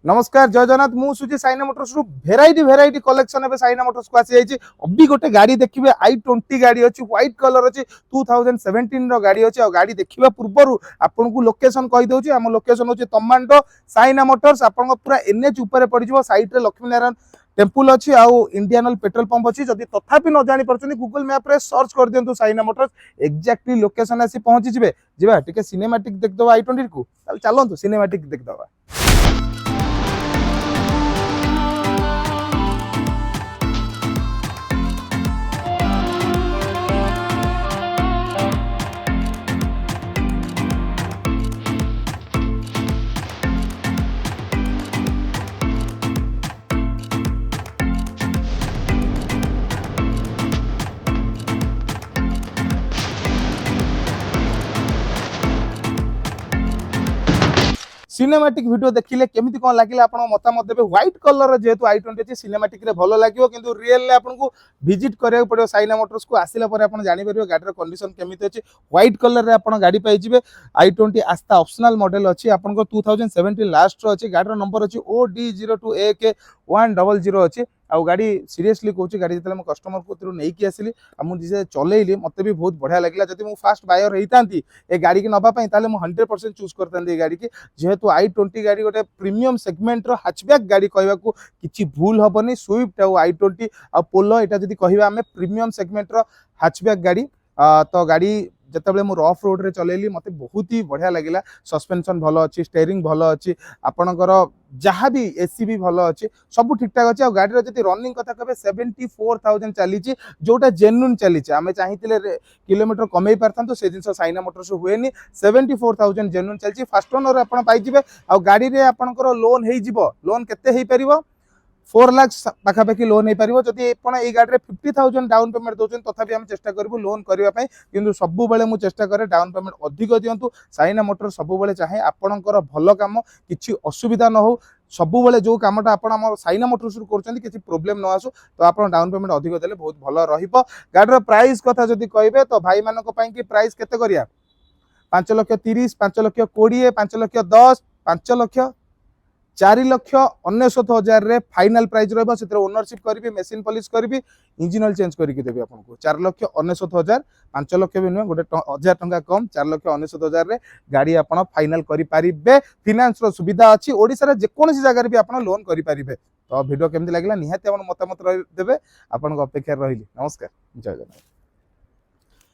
नमस्कार जय जगन्नाथ मु सुजी साइना मोटर्स रु भेराइटी कलेक्शन एबे साइना मोटर्स को आसी जाइछि। अभी गोटे गाड़ी देखिबे i20 गाड़ी अछि, व्हाइट कलर अछि, 2017 रो गाड़ी अछि। आ गाड़ी देखिबा पूर्वरु आपन को लोकेशन कहि दउछि। हम लोकेशन होछि तमांडो साइना मोटर्स। आपन को पूरा एनएच ऊपर पड़ जिवो। साइड रे लक्ष्मी नारायण टेम्पल अछि आउ इंडियन ऑयल पेट्रोल पंप अछि। जदि तथापि न जानि परछन गूगल मैप रे सर्च कर दियंतु साइना मोटर्स, एक्जेक्टली लोकेशन आसी पहुंची जिवे। जिबा टिके सिनेमैटिक देख दबा i20 को, चलंतु सिनेमैटिक देख दबा। सिनेमैटिक वीडियो देखिले केमिति कोन लागिले आपण मतामत देबे। व्हाइट कलर जेहेतु i20 अछि सिनेमैटिक रे भलो लागिवो, किंतु रियल रे आपन को विजिट करिया पड़ियो साइना मोटर्स को। आसिला परे आपण जानि परियो गाडी रो कंडीशन केमिति अछि। व्हाइट कलर रे आपण गाडी पाइ जिवे। i20 आस्था ऑप्शनल मॉडल अछि। आपन को 2017 लास्ट रो अछि। गाडी रो नंबर अछि OD02AK100 अछि। आ गाड़ी सीरियसली कहूँ गाड़ी जो कस्टमर को नहीं कि आसली मुझे चलैली मत भी बहुत बढ़िया लगे। जब मुझे फास्ट बायर होता ए गाड़ी की नापी मुझे 100% चूज करता गाड़ी की। जेहेतु i20 गाड़ी गोटे प्रीमियम सेगमेंट हैचबैक गाड़ी कहवाक कि भूल हेनी। स्विफ्ट i20 आ पोलो यहाँ जब कह प्रीमियम सेगमेंट हैचबैक गाड़ी तो गाड़ी जिते मुझे रफ रोड रे चलैली मत बहुत ही बढ़िया लगे। सस्पेंशन भल अच्छी, स्टेयरिंग भल अच्छी, आपणकर जहाँ भी एसी भी भल अच्छी, सब ठीक ठाक अच्छे। गाड़ी जब रनिंग कथा कहे 74,000 चली, जोटा जेन्युइन चली। आम चाहिए किलोमीटर कमे पारता से जिन साइना मोटर्स हुए 74,000 जेन्युइन चलती। फास्ट ओनर आप पाइबे। आ गाड़ी में आपंकर लोन हो लोन केते 4 लाख पाखापाखि लोन हो पार। जब ये गाड़ी 50,000 डाउन पेमेंट दौरान तथापि आम चेष्टा करूँ लोन करने कि सब मुझे चेष्टा करे डाउन पेमेंट अधिक दिंतु। साइना मोटर सब चाहे आपणकर भल कम कि असुविधा न हो। सब जो कमटा आप साइना मोटर्स कर प्रोब्लेम न आसू तो आप डाउन पेमेंट अधिक देले बहुत भल रहिबो। गाड़ीर प्राइस कथा जदि कहे तो भाई मानक कि प्राइस केते करिया 5,30,000, 5,20,000, 5,10,000, 5,04,99,000 रे फाइनल प्राइस रहबो। सेते ओनरशिप करबी, मशीन पॉलिश करबी, इंजिन ऑयल चेंज करके देबी आपको 4,99,000। 5 लाख भी नुह, गोटे 1,000 टंका कम 4,99,000 रे गाड़ी आपण फाइनल करि पारिबे। फाइनेंस रो सुविधा अछि। ओडिसा रे जे कोनोसी जगह रे भी आपण लोन करि पारिबे। तो वीडियो केमति लागला निहाती आपण मतामत देबे। आपण अपेक्षा रहिली। नमस्कार, जय जगन्नाथ।